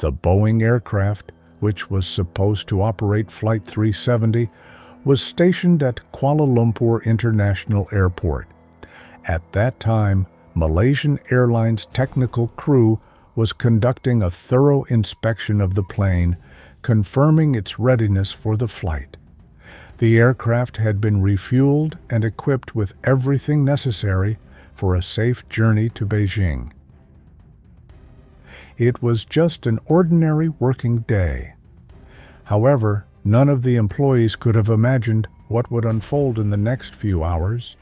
The Boeing aircraft, which was supposed to operate Flight 370, was stationed at Kuala Lumpur International Airport. At that time, Malaysian Airlines technical crew was conducting a thorough inspection of the plane, confirming its readiness for the flight. The aircraft had been refueled and equipped with everything necessary for a safe journey to Beijing. It was just an ordinary working day. However, none of the employees could have imagined what would unfold in the next few hours.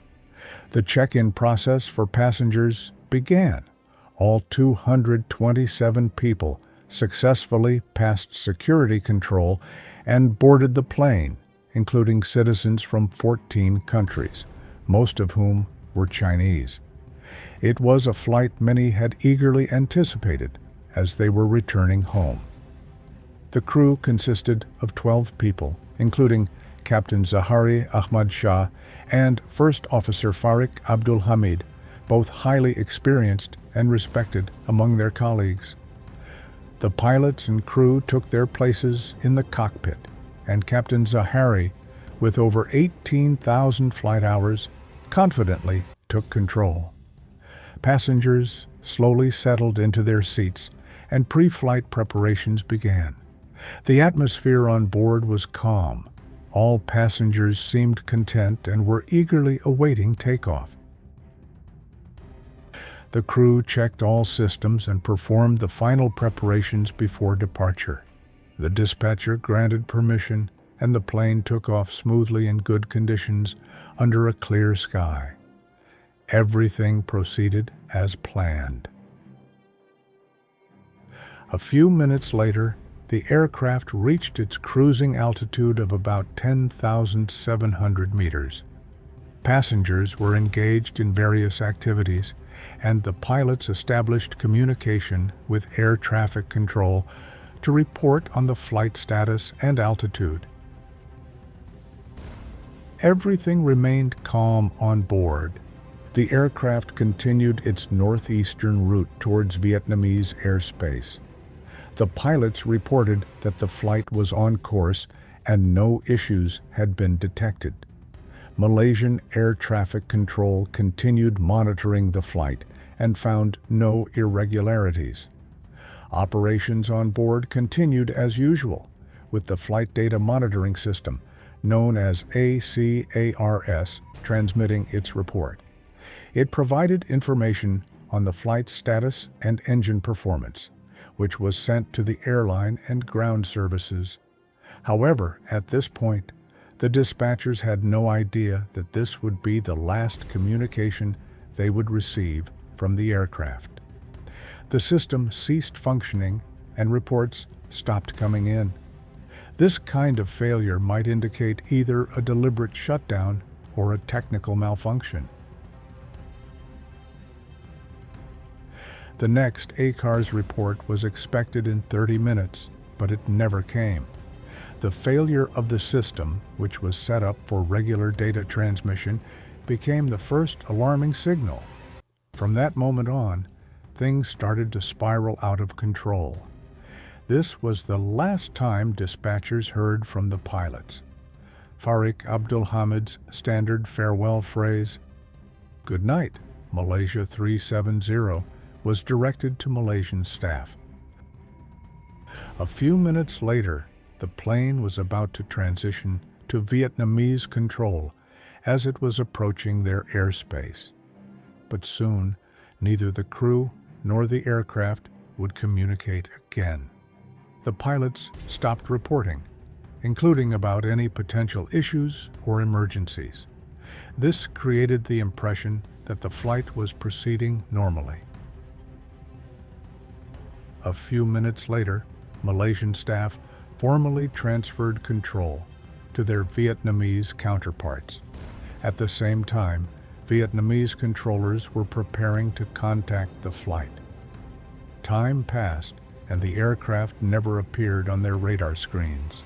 The check-in process for passengers began. All 227 people successfully passed security control and boarded the plane, including citizens from 14 countries, most of whom were Chinese. It was a flight many had eagerly anticipated as they were returning home. The crew consisted of 12 people, including Captain Zahari Ahmad Shah and First Officer Farik Abdul Hamid, both highly experienced and respected among their colleagues. The pilots and crew took their places in the cockpit, and Captain Zahari, with over 18,000 flight hours, confidently took control. Passengers slowly settled into their seats, and pre-flight preparations began. The atmosphere on board was calm. All passengers seemed content and were eagerly awaiting takeoff. The crew checked all systems and performed the final preparations before departure. The dispatcher granted permission, and the plane took off smoothly in good conditions under a clear sky. Everything proceeded as planned. A few minutes later, the aircraft reached its cruising altitude of about 10,700 meters. Passengers were engaged in various activities, and the pilots established communication with air traffic control to report on the flight status and altitude. Everything remained calm on board. The aircraft continued its northeastern route towards Vietnamese airspace. The pilots reported that the flight was on course and no issues had been detected. Malaysian Air Traffic Control continued monitoring the flight and found no irregularities. Operations on board continued as usual, with the Flight Data Monitoring System, known as ACARS, transmitting its report. It provided information on the flight status and engine performance, which was sent to the airline and ground services. However, at this point, the dispatchers had no idea that this would be the last communication they would receive from the aircraft. The system ceased functioning and reports stopped coming in. This kind of failure might indicate either a deliberate shutdown or a technical malfunction. The next ACARS report was expected in 30 minutes, but it never came. The failure of the system, which was set up for regular data transmission, became the first alarming signal. From that moment on, things started to spiral out of control. This was the last time dispatchers heard from the pilots. Farik Abdul Hamid's standard farewell phrase, "Good night, Malaysia 370, was directed to Malaysian staff. A few minutes later, the plane was about to transition to Vietnamese control as it was approaching their airspace. But soon, neither the crew nor the aircraft would communicate again. The pilots stopped reporting, including about any potential issues or emergencies. This created the impression that the flight was proceeding normally. A few minutes later, Malaysian staff formally transferred control to their Vietnamese counterparts. At the same time, Vietnamese controllers were preparing to contact the flight. Time passed, and the aircraft never appeared on their radar screens.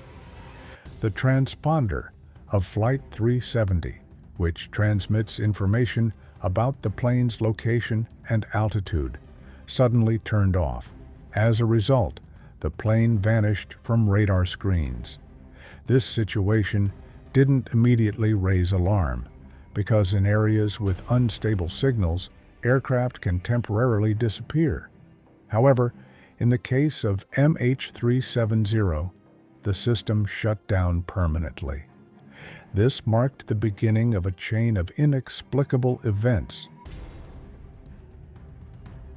The transponder of Flight 370, which transmits information about the plane's location and altitude, suddenly turned off. As a result, the plane vanished from radar screens. This situation didn't immediately raise alarm, because in areas with unstable signals, aircraft can temporarily disappear. However, in the case of MH370, the system shut down permanently. This marked the beginning of a chain of inexplicable events.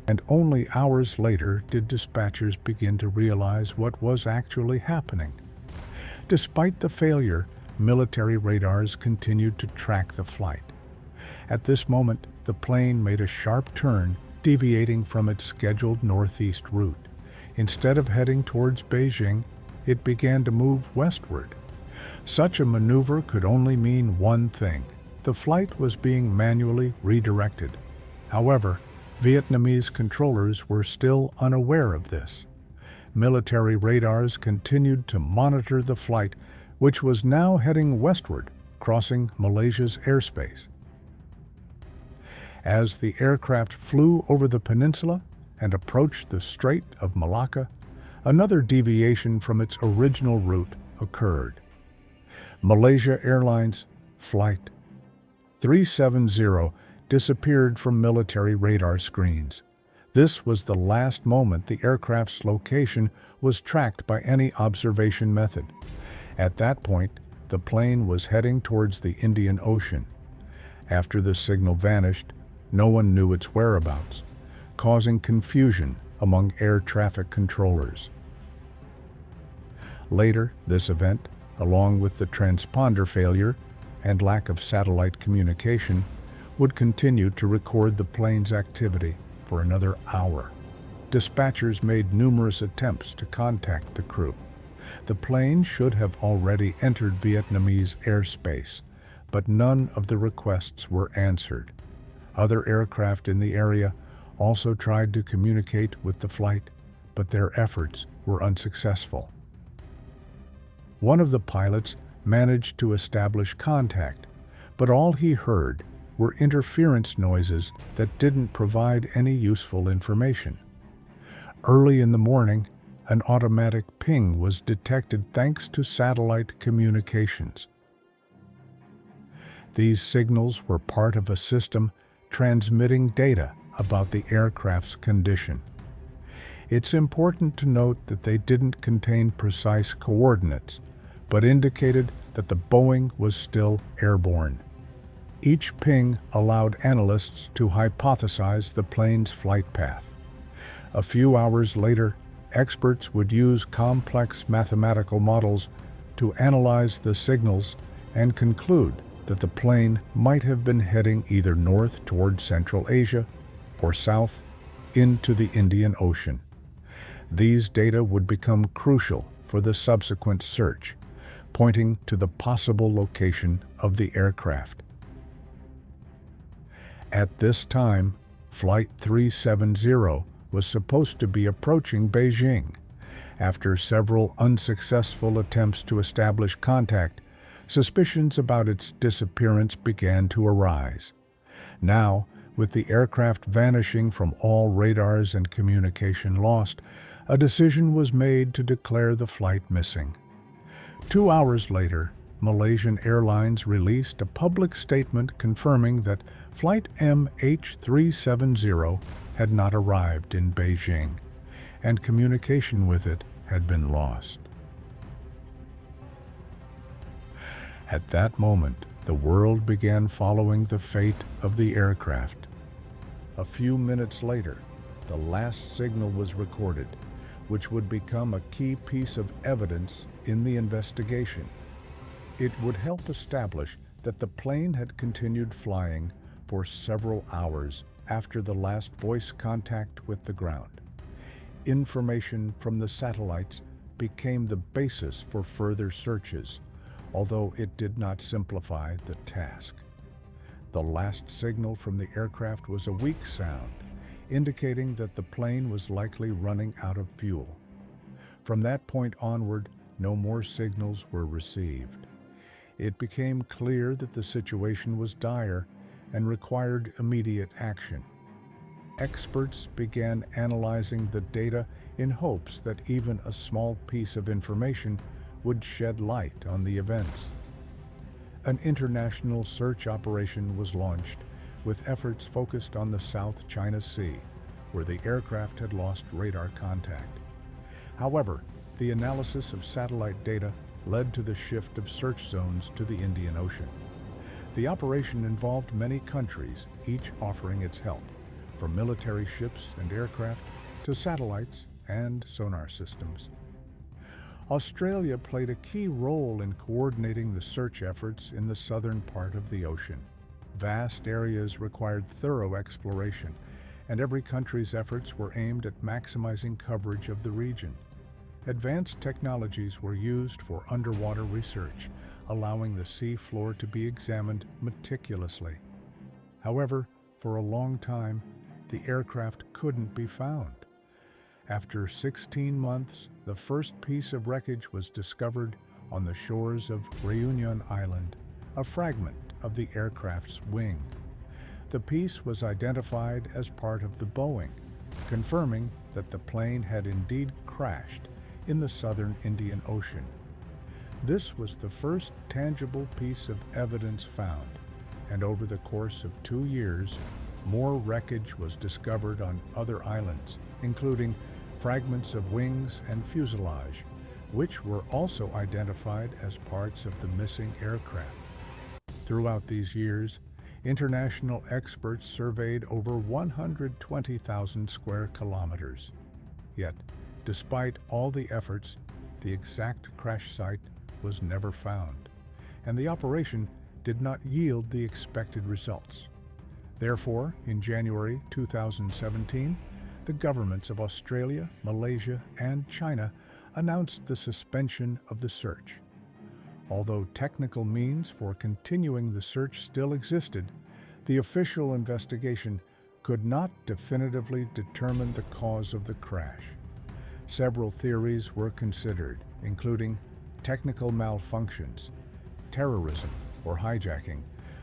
And only hours later did dispatchers begin to realize what was actually happening. Despite the failure, military radars continued to track the flight. At this moment, the plane made a sharp turn, deviating from its scheduled northeast route. Instead of heading towards Beijing, it began to move westward. Such a maneuver could only mean one thing: the flight was being manually redirected. However, Vietnamese controllers were still unaware of this. Military radars continued to monitor the flight, which was now heading westward, crossing Malaysia's airspace. As the aircraft flew over the peninsula and approached the Strait of Malacca, another deviation from its original route occurred. Malaysia Airlines Flight 370 disappeared from military radar screens. This was the last moment the aircraft's location was tracked by any observation method. At that point, the plane was heading towards the Indian Ocean. After the signal vanished, no one knew its whereabouts, causing confusion among air traffic controllers. Later, this event, along with the transponder failure and lack of satellite communication, would continue to record the plane's activity for another hour. Dispatchers made numerous attempts to contact the crew. The plane should have already entered Vietnamese airspace, but none of the requests were answered. Other aircraft in the area also tried to communicate with the flight, but their efforts were unsuccessful. One of the pilots managed to establish contact, but all he heard were interference noises that didn't provide any useful information. Early in the morning, an automatic ping was detected thanks to satellite communications. These signals were part of a system transmitting data about the aircraft's condition. It's important to note that they didn't contain precise coordinates, but indicated that the Boeing was still airborne. Each ping allowed analysts to hypothesize the plane's flight path. A few hours later, experts would use complex mathematical models to analyze the signals and conclude that the plane might have been heading either north toward Central Asia or south into the Indian Ocean. These data would become crucial for the subsequent search, pointing to the possible location of the aircraft. At this time, Flight 370 was supposed to be approaching Beijing. After several unsuccessful attempts to establish contact, suspicions about its disappearance began to arise. Now, with the aircraft vanishing from all radars and communication lost, a decision was made to declare the flight missing. 2 hours later, Malaysian Airlines released a public statement confirming that Flight MH370 had not arrived in Beijing, and communication with it had been lost. At that moment, the world began following the fate of the aircraft. A few minutes later, the last signal was recorded, which would become a key piece of evidence in the investigation. It would help establish that the plane had continued flying for several hours after the last voice contact with the ground. Information from the satellites became the basis for further searches, although it did not simplify the task. The last signal from the aircraft was a weak sound, indicating that the plane was likely running out of fuel. From that point onward, no more signals were received. It became clear that the situation was dire and required immediate action. experts began analyzing the data in hopes that even a small piece of information would shed light on the events. An international search operation was launched, with efforts focused on the South China Sea, where the aircraft had lost radar contact. However, the analysis of satellite data led to the shift of search zones to the Indian Ocean. The operation involved many countries, each offering its help, from military ships and aircraft to satellites and sonar systems. Australia played a key role in coordinating the search efforts in the southern part of the ocean. Vast areas required thorough exploration, and every country's efforts were aimed at maximizing coverage of the region. Advanced technologies were used for underwater research, allowing the sea floor to be examined meticulously. However, for a long time, the aircraft couldn't be found. After 16 months, the first piece of wreckage was discovered on the shores of Réunion Island, a fragment of the aircraft's wing. The piece was identified as part of the Boeing, confirming that the plane had indeed crashed in the southern Indian Ocean. This was the first tangible piece of evidence found, and over the course of 2 years, more wreckage was discovered on other islands, including fragments of wings and fuselage, which were also identified as parts of the missing aircraft. Throughout these years, international experts surveyed over 120,000 square kilometers. Yet, despite all the efforts, the exact crash site was never found, and the operation did not yield the expected results. Therefore, in January 2017, the governments of Australia, Malaysia, and China announced the suspension of the search. Although technical means for continuing the search still existed, the official investigation could not definitively determine the cause of the crash. Several theories were considered, including technical malfunctions, terrorism, or hijacking,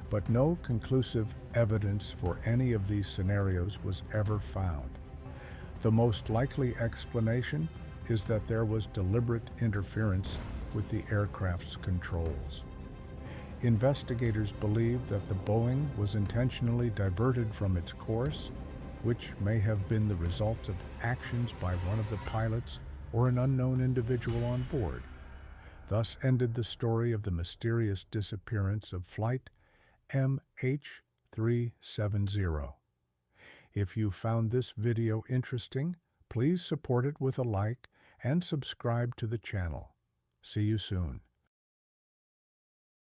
but no conclusive evidence for any of these scenarios was ever found. The most likely explanation is that there was deliberate interference with the aircraft's controls. Investigators believe that the Boeing was intentionally diverted from its course, which may have been the result of actions by one of the pilots or an unknown individual on board. Thus ended the story of the mysterious disappearance of Flight MH370. If you found this video interesting, please support it with a like and subscribe to the channel. See you soon.